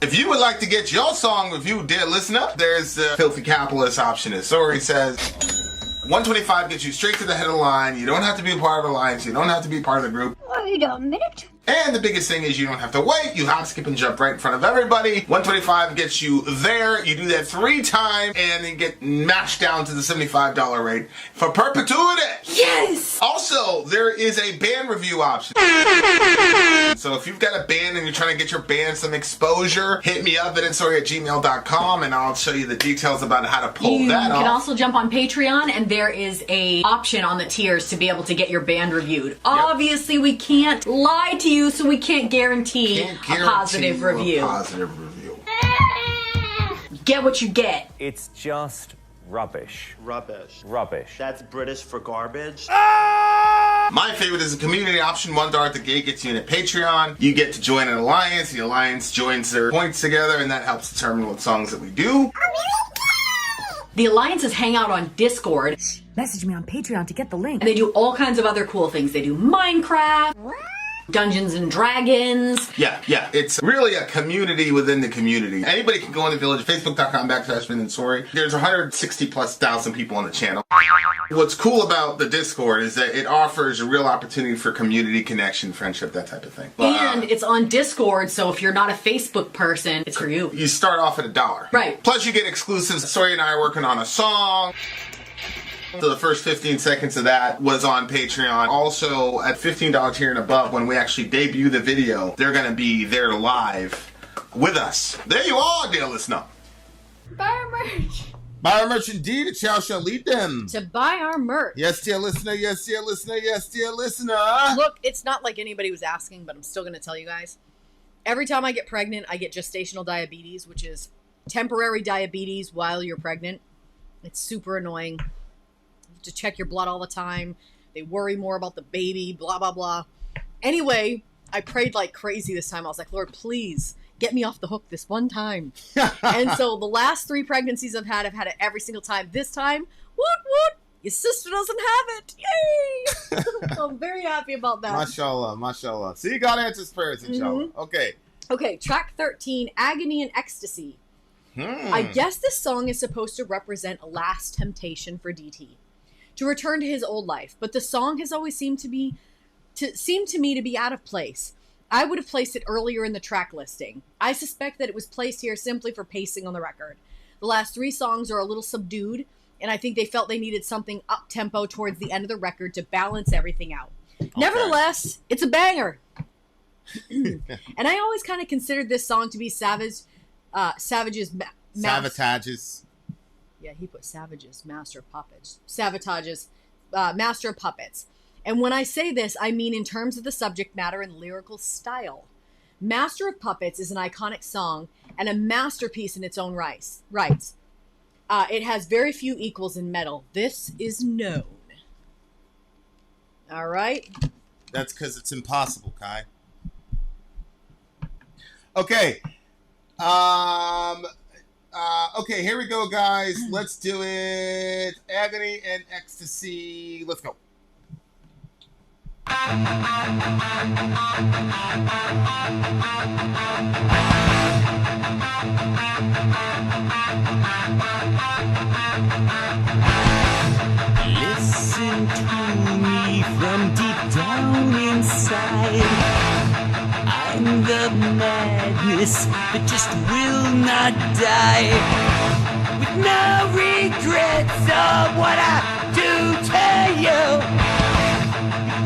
If you would like to get your song reviewed, dear listener, there's the Filthy Capitalist option. As Sori says, $125 gets you straight to the head of the line. You don't have to be a part of the alliance. You don't have to be part of the group. Wait a minute. And the biggest thing is you don't have to wait. You hop, skip, and jump right in front of everybody. $125 gets you there. You do that 3 times, and you get matched down to the $75 rate for perpetuity. Yes! Also, there is a band review option. So if you've got a band and you're trying to get your band some exposure, hit me up at vinsori@gmail.com, and I'll show you the details about how to pull that off. You can also jump on Patreon, and there is a option on the tiers to be able to get your band reviewed. Obviously, we can't lie to you, so we can't guarantee a positive review. Get what you get. It's just rubbish. Rubbish. Rubbish. That's British for garbage. My favorite is the community option. $1 at the gate gets you in at Patreon. You get to join an alliance. The alliance joins their points together, and that helps determine what songs that we do. The alliances hang out on Discord. Message me on Patreon to get the link. They do all kinds of other cool things. They do Minecraft, Dungeons and Dragons. Yeah. It's really a community within the community. Anybody can go in the village, facebook.com/Vin and Sori. There's 160,000+ people on the channel. What's cool about the Discord is that it offers a real opportunity for community connection, friendship, that type of thing. And it's on Discord, so if you're not a Facebook person, it's for you. You start off at $1. Right. Plus you get exclusives. Sori and I are working on a song. So the first 15 seconds of that was on Patreon. Also, at $15 here and above, when we actually debut the video, they're going to be there live with us. There you are, dear listener. Buy our merch. Buy our merch indeed. A chow shall lead them. To buy our merch. Yes, dear listener. Yes, dear listener. Yes, dear listener. Look, it's not like anybody was asking, but I'm still going to tell you guys. Every time I get pregnant, I get gestational diabetes, which is temporary diabetes while you're pregnant. It's super annoying. To check your blood all the time. They worry more about the baby, blah, blah, blah. Anyway, I prayed like crazy this time. I was like, Lord, please get me off the hook this one time. And so the last 3 pregnancies I've had it every single time. This time, what? Your sister doesn't have it. Yay! I'm very happy about that. Mashallah. See, God answers prayers, inshallah. Okay, track 13, Agony and Ecstasy. I guess this song is supposed to represent a last temptation for DT. To return to his old life, but the song has always seemed to me to be out of place. I would have placed it earlier in the track listing. I suspect that it was placed here simply for pacing on the record. The last 3 songs are a little subdued, and I think they felt they needed something up-tempo towards the end of the record to balance everything out. Okay. Nevertheless, it's a banger. And I always kind of considered this song to be Savage's Savatage's. Yeah, he put Savage's Master of Puppets. Savatage's Master of Puppets. And when I say this, I mean in terms of the subject matter and lyrical style. Master of Puppets is an iconic song and a masterpiece in its own rights. It has very few equals in metal. This is known. All right? That's because it's impossible, Kai. Okay. Okay, here we go, guys. Let's do it. Agony and Ecstasy. Let's go. Listen to me from deep down inside. I'm the madness that just will not die. With no regrets of what I do to you.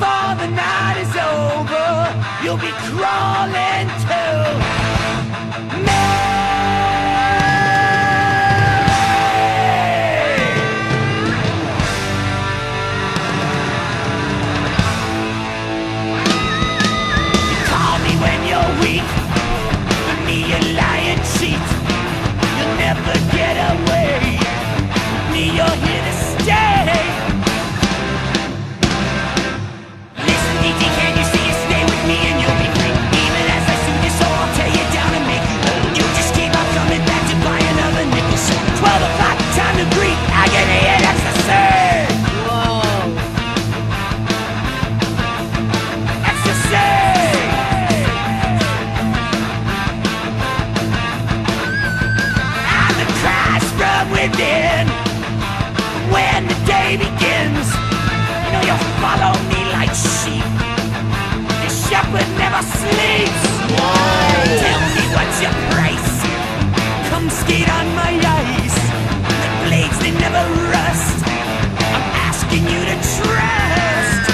Before the night is over, you'll be crawling to me. Never get away. Me, you're here to stay. Listen, DT, can you see you stay with me and you'll be free? Even as I soothe your soul, I'll tear you down and make you whole. You just keep on coming back to buy another nickel. So 12 o'clock, time to greet Agony and Ecstasy. Whoa. Ecstasy. within. When the day begins, you know you'll follow me like sheep. The shepherd never sleeps. Tell me what's your price. Come skate on my ice. The blades, they never rust. I'm asking you to trust.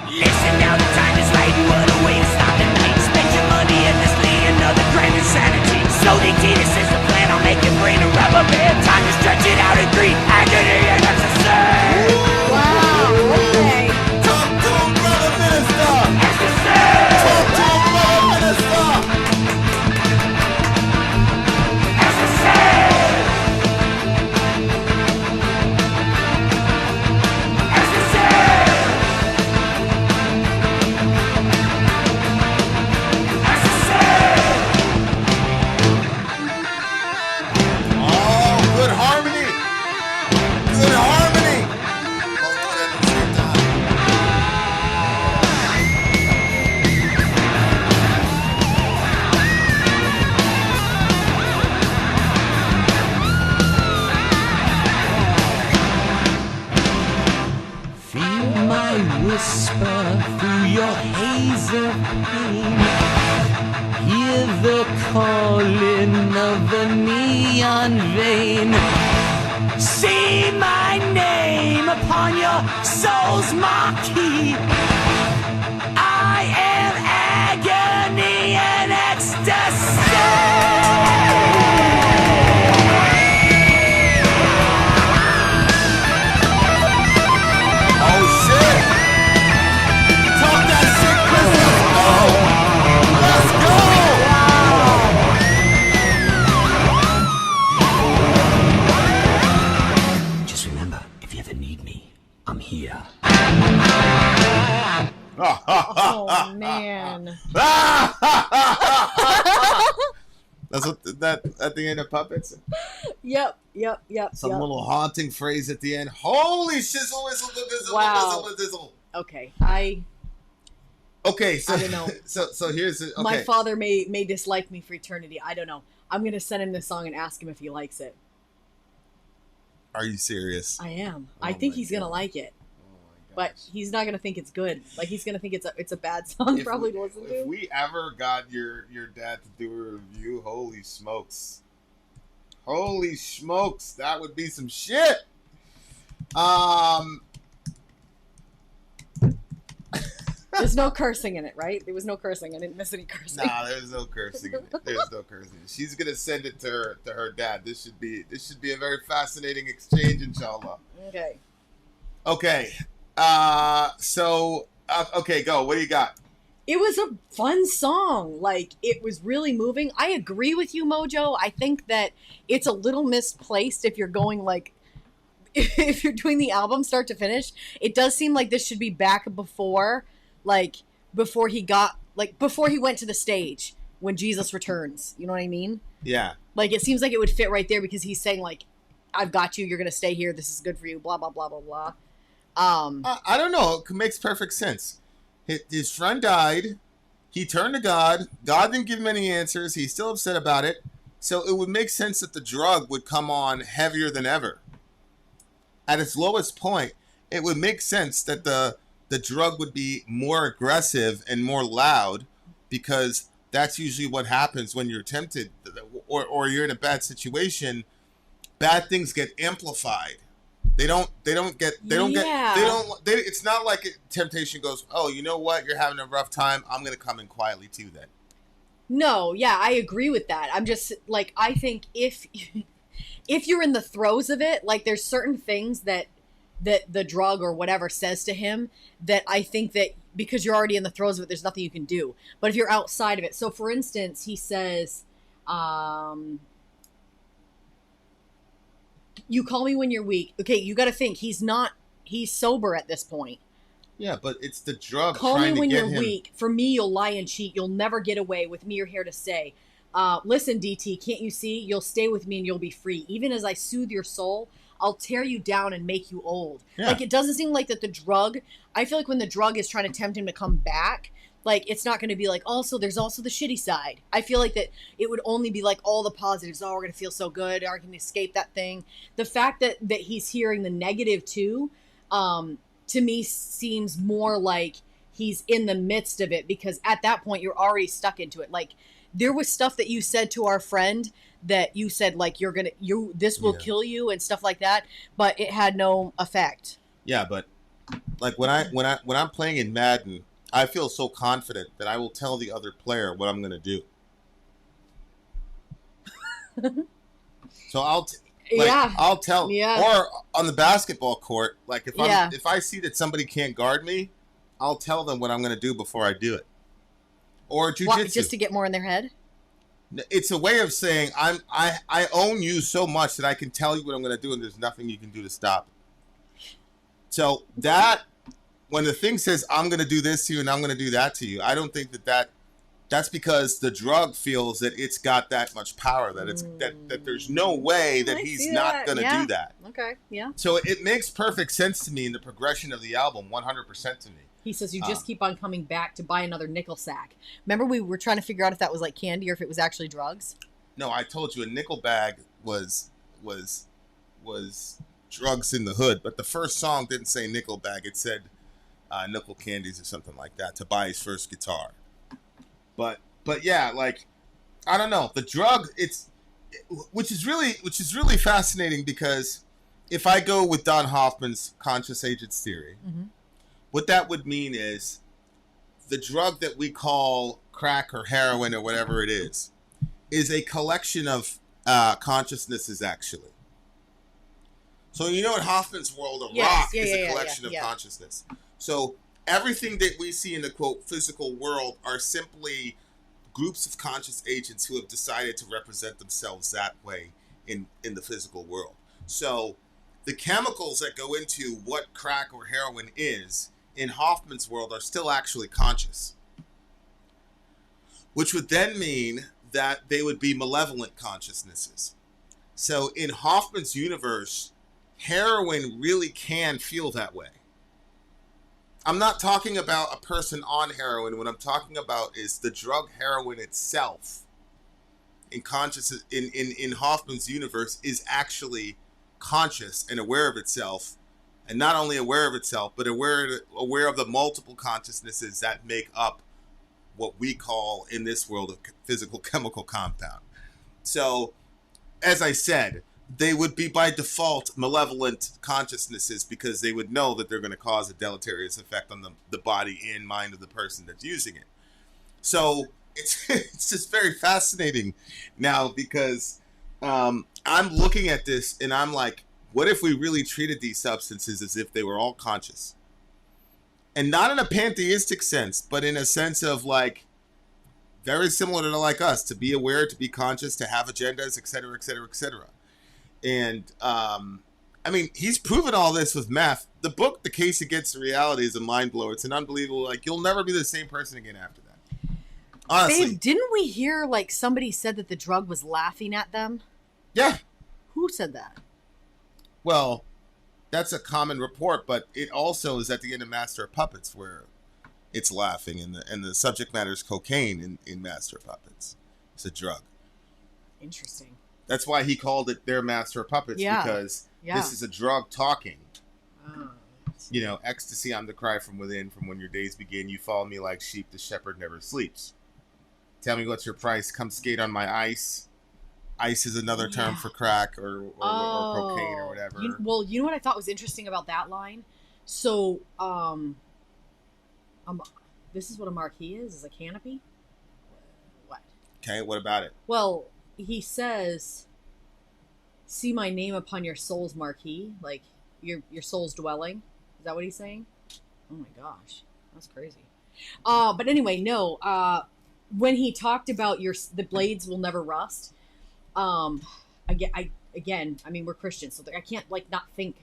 Listen now, the time is right. What a way to start the night. Spend your money endlessly, another grand insanity. So DT, this is the plan. I'll make your brain a rubber band. Time to stretch it out and breathe. Agony and ecstasy. Wow. Okay. Talk to him, brother minister. Ecstasy. Talk to him, brother minister. Oh, good harmony. Good harmony. Both of them at the same time. Feel my whisper through your haze of pain. Hear the calling of the neon vein. See my name upon your soul's marquee. I am agony and ecstasy. Oh shit! Talk that shit, Chris. Let's go! Let's go! Just remember, if you ever need me, I'm here. Oh man. That's what that at the end of Puppets. Yep. Some little haunting phrase at the end. Holy shizzle whizzle dizzle Wow. dizzle dizzle. Okay. Okay, so I don't know. so here's the, okay. My father may dislike me for eternity. I don't know. I'm gonna send him this song and ask him if he likes it. Are you serious? I am. Oh I think my he's gonna God. like it, Oh my but gosh. he's not gonna think it's good. Like he's gonna think it's a bad song If probably we- to listen If to. we ever got your dad to do a review, holy smokes. Holy smokes, that would be some shit. There's no cursing in it, right? There was no cursing. I didn't miss any cursing. Nah, there's no cursing in it. There's no cursing. She's gonna send it to her dad. This should be a very fascinating exchange, inshallah. Okay. Okay. Okay, go. What do you got? It was a fun song. Like, it was really moving. I agree with you, Mojo. I think that it's a little misplaced if you're going, like, if you're doing the album start to finish. It does seem like this should be back before he went to the stage when Jesus returns. You know what I mean? Yeah. Like, it seems like it would fit right there because he's saying, like, I've got you. You're going to stay here. This is good for you. Blah, blah, blah, blah, blah. I don't know. It makes perfect sense. His friend died. He turned to God. God didn't give him any answers. He's still upset about it. So it would make sense that the drug would come on heavier than ever. At its lowest point, it would make sense that the drug would be more aggressive and more loud, because that's usually what happens when you're tempted or you're in a bad situation. Bad things get amplified. It's not like temptation goes, oh, you know what? You're having a rough time. I'm going to come in quietly too then. No, yeah, I agree with that. I'm just, like, I think if you're in the throes of it, like, there's certain things that the drug or whatever says to him that I think that because you're already in the throes of it, there's nothing you can do. But if you're outside of it, so for instance, he says, you call me when you're weak. Okay, you got to think he's sober at this point. Yeah, but it's the drug Call trying me when to get you're him. weak. For me, you'll lie and cheat. You'll never get away. With me, you're here to stay. Listen, DT, can't you see? You'll stay with me and you'll be free. Even as I soothe your soul, I'll tear you down and make you old. Yeah. Like, it doesn't seem like that the drug, I feel like when the drug is trying to tempt him to come back, Like, it's not going to be like, also, there's also the shitty side. I feel like that it would only be like all the positives. Oh, we're going to feel so good. Or can escape that thing. The fact that he's hearing the negative too, to me seems more like he's in the midst of it, because at that point you're already stuck into it. Like, there was stuff that you said to our friend that you said, like, this will kill you and stuff like that, but it had no effect. Yeah, but like when I'm playing in Madden, I feel so confident that I will tell the other player what I'm going to do. So I'll tell. Yeah. Or on the basketball court, like if I see that somebody can't guard me, I'll tell them what I'm going to do before I do it. Or jujitsu. Just to get more in their head? It's a way of saying I own you so much that I can tell you what I'm going to do, and there's nothing you can do to stop it. So that, when the thing says I'm going to do this to you and I'm going to do that to you, I don't think that's because the drug feels that it's got that much power, that it's that there's no way that he's not going to do that. Okay, yeah. So it makes perfect sense to me in the progression of the album, 100% to me. He says you just keep on coming back to buy another nickel sack. Remember, we were trying to figure out if that was like candy or if it was actually drugs? No, I told you a nickel bag was drugs in the hood, but the first song didn't say nickel bag. It said nickel candies or something like that to buy his first guitar. But yeah, like, I don't know, the drug, which is really fascinating, because if I go with Don Hoffman's conscious agents theory, what that would mean is the drug that we call crack or heroin or whatever it is a collection of consciousnesses, actually. So you know, in Hoffman's world, rock is a collection of consciousness. So everything that we see in the, quote, physical world are simply groups of conscious agents who have decided to represent themselves that way in the physical world. So the chemicals that go into what crack or heroin is in Hoffman's world are still actually conscious, which would then mean that they would be malevolent consciousnesses. So in Hoffman's universe, heroin really can feel that way. I'm not talking about a person on heroin. What I'm talking about is the drug heroin itself in conscious in Hoffman's universe is actually conscious and aware of itself, and not only aware of itself, but aware of the multiple consciousnesses that make up what we call in this world a physical chemical compound. So, as I said, they would be by default malevolent consciousnesses, because they would know that they're going to cause a deleterious effect on the body and mind of the person that's using it. So it's just very fascinating now, because I'm looking at this and I'm like, what if we really treated these substances as if they were all conscious? And not in a pantheistic sense, but in a sense of, like, very similar to like us, to be aware, to be conscious, to have agendas, etc., etc., etc. And, I mean, he's proven all this with meth. The book, The Case Against the Reality, is a mind blower. It's an unbelievable, like, you'll never be the same person again after that. Honestly. Babe, didn't we hear, like, somebody said that the drug was laughing at them? Yeah. Who said that? Well, that's a common report, but it also is at the end of Master of Puppets, where it's laughing, and the subject matter is cocaine in Master of Puppets. It's a drug. Interesting. That's why he called it their Master of Puppets, because this is a drug talking. Oh, you know, ecstasy, I'm the cry from within, from when your days begin. You follow me like sheep, the shepherd never sleeps. Tell me what's your price, come skate on my ice. Ice is another term for crack or cocaine or whatever. You know what I thought was interesting about that line? So, this is what a marquee is a canopy? What? Okay, what about it? Well, he says, see my name upon your soul's marquee, like your soul's dwelling. Is that what he's saying? Oh my gosh, that's crazy. But anyway, no. When he talked about the blades will never rust, again, I mean, we're Christians, so I can't, like, not think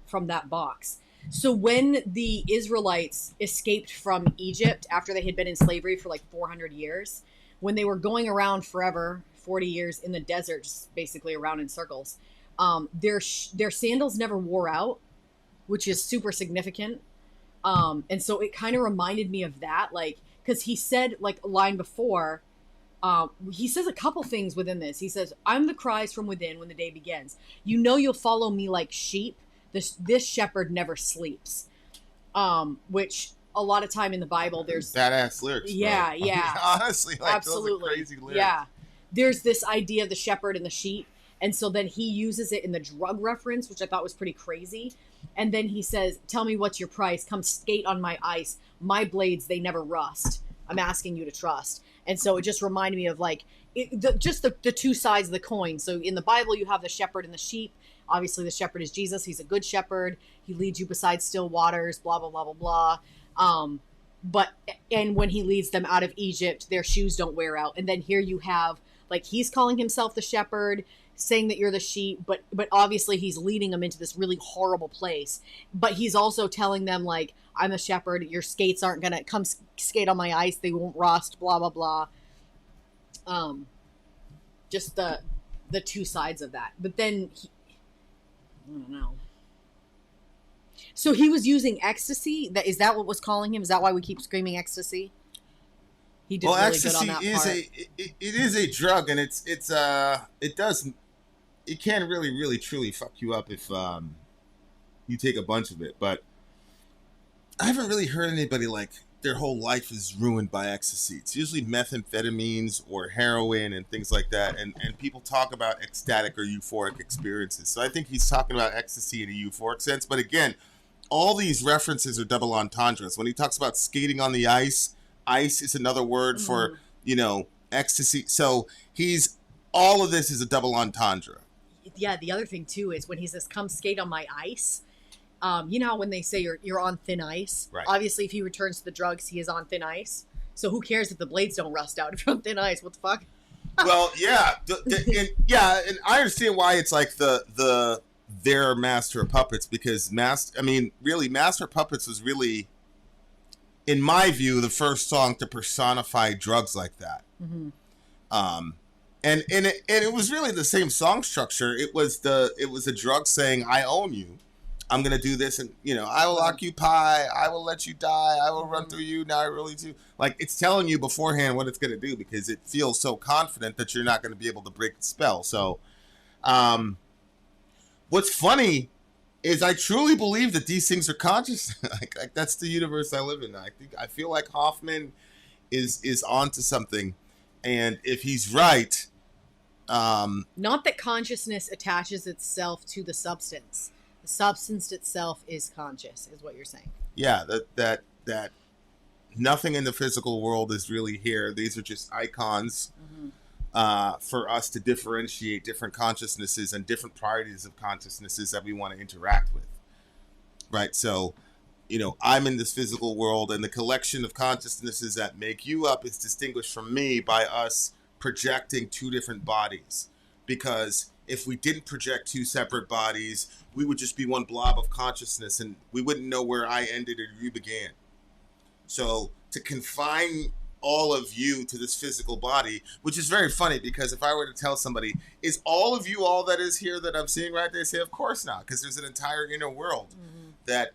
from that box. So when the Israelites escaped from Egypt after they had been in slavery for like 400 years, when they were going around forever, 40 years in the desert, just basically around in circles, their sandals never wore out, which is super significant. And so it kind of reminded me of that. Like, because he said, like, a line before, he says a couple things within this. He says, I'm the cries from within when the day begins. You know you'll follow me like sheep. This shepherd never sleeps. Which a lot of time in the Bible, there's... Badass lyrics, Yeah, bro. yeah. Honestly, like, Absolutely. those are crazy lyrics. Yeah. There's this idea of the shepherd and the sheep. And so then he uses it in the drug reference, which I thought was pretty crazy. And then he says, tell me what's your price. Come skate on my ice. My blades, they never rust. I'm asking you to trust. And so it just reminded me of, like, the two sides of the coin. So in the Bible, you have the shepherd and the sheep. Obviously, the shepherd is Jesus. He's a good shepherd. He leads you beside still waters, blah, blah, blah, blah, blah. And when he leads them out of Egypt, their shoes don't wear out. And then here you have, like, he's calling himself the shepherd, saying that you're the sheep, but obviously he's leading them into this really horrible place. But he's also telling them, like, I'm a shepherd. Your skates aren't going to come skate on my ice. They won't rust, blah, blah, blah. Just the two sides of that. But then, I don't know. So he was using ecstasy? Is that what was calling him? Is that why we keep screaming ecstasy? He did really good on that part. It is a drug, and it can really truly fuck you up if you take a bunch of it. But I haven't really heard anybody like their whole life is ruined by ecstasy. It's usually methamphetamines or heroin and things like that, and people talk about ecstatic or euphoric experiences. So I think he's talking about ecstasy in a euphoric sense. But again, all these references are double entendres. When he talks about skating on the ice is another word for, ecstasy. So all of this is a double entendre. Yeah, the other thing too is when he says, come skate on my ice. You know how when they say you're on thin ice? Right. Obviously, if he returns to the drugs, he is on thin ice. So who cares if the blades don't rust out if you're on thin ice? What the fuck? Well, yeah. And I understand why it's like their Master of Puppets, because Master of Puppets was really, in my view, the first song to personify drugs like that. Mm-hmm. And it was really the same song structure. It was a drug saying, I own you. I'm going to do this, and, I will occupy, I will let you die, I will run through you, now I really do. Like, it's telling you beforehand what it's going to do because it feels so confident that you're not going to be able to break the spell. So, what's funny is I truly believe that these things are conscious. like that's the universe I live in. I feel like Hoffman is onto something, and if he's right... Not that consciousness attaches itself to the substance. The substance itself is conscious, is what you're saying. Yeah, that nothing in the physical world is really here. These are just icons for us to differentiate different consciousnesses and different priorities of consciousnesses that we want to interact with. Right? So, I'm in this physical world, and the collection of consciousnesses that make you up is distinguished from me by us projecting two different bodies. Because if we didn't project two separate bodies, we would just be one blob of consciousness, and we wouldn't know where I ended or you began. So to confine all of you to this physical body, which is very funny, because if I were to tell somebody, is all of you all that is here that I'm seeing right there? They say, of course not, because there's an entire inner world that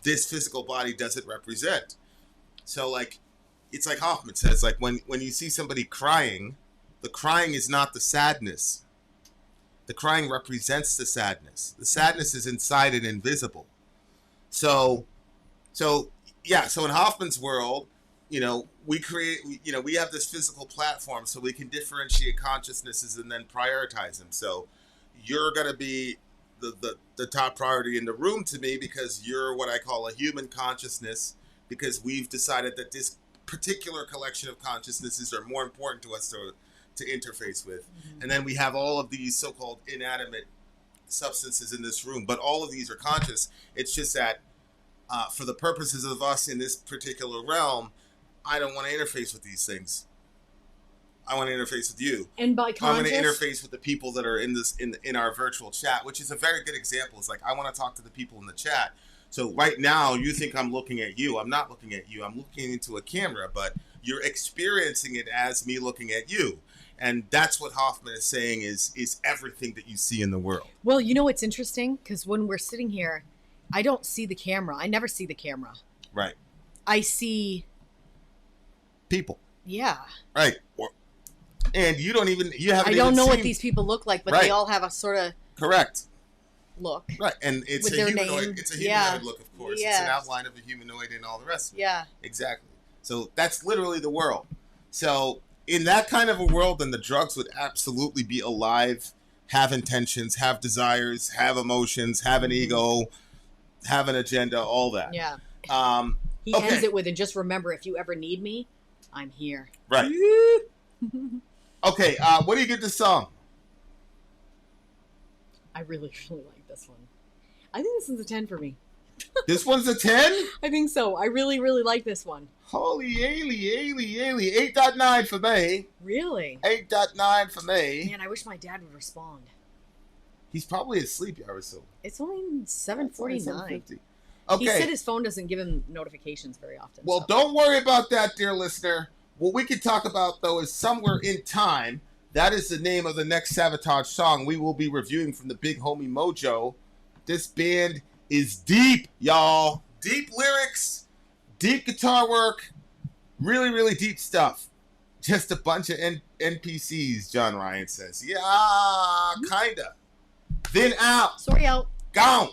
this physical body doesn't represent. So, like, it's like Hoffman says, like, when you see somebody crying, the crying is not the sadness. The crying represents the sadness. The sadness is inside and invisible. So in Hoffman's world, we have this physical platform so we can differentiate consciousnesses and then prioritize them. So you're going to be the top priority in the room to me because you're what I call a human consciousness, because we've decided that this particular collection of consciousnesses are more important to us to interface with. And then we have all of these so-called inanimate substances in this room, but all of these are conscious. It's just that for the purposes of us in this particular realm, I don't want to interface with these things. I want to interface with you. And by conscious, I'm going to interface with the people that are in our virtual chat, which is a very good example. It's like, I want to talk to the people in the chat. So right now, you think I'm looking at you. I'm not looking at you. I'm looking into a camera, but you're experiencing it as me looking at you. And that's what Hoffman is saying is everything that you see in the world. Well, it's interesting, because when we're sitting here, I don't see the camera. I never see the camera. Right. I see people. Yeah. Right. And you haven't I don't know what these people look like, but they all have a sort of correct look. Right. And it's with a their humanoid. name. It's a humanoid look, of course. Yeah. It's an outline of a humanoid and all the rest of it. Yeah. Exactly. So that's literally the world. So in that kind of a world, then the drugs would absolutely be alive, have intentions, have desires, have emotions, have an ego, have an agenda, all that. Yeah. He Okay. ends it with, and just remember, if you ever need me, I'm here. Right. Okay, what do you give this song? I really, really like this one. I think this is a 10 for me. This one's a 10? I think so. I really, really like this one. Holy ailey. 8.9 for me. Really? 8.9 for me. Man, I wish my dad would respond. He's probably asleep, I would assume. It's only 7:49. 7:50. Okay. He said his phone doesn't give him notifications very often. Well, don't worry about that, dear listener. What we can talk about, though, is Somewhere in Time. That is the name of the next Savatage song we will be reviewing from the Big Homie Mojo. This band is deep, y'all. Deep lyrics, deep guitar work, really, really deep stuff. Just a bunch of NPCs, John Ryan says. Yeah, kinda. Then out. Sorry out. Gone.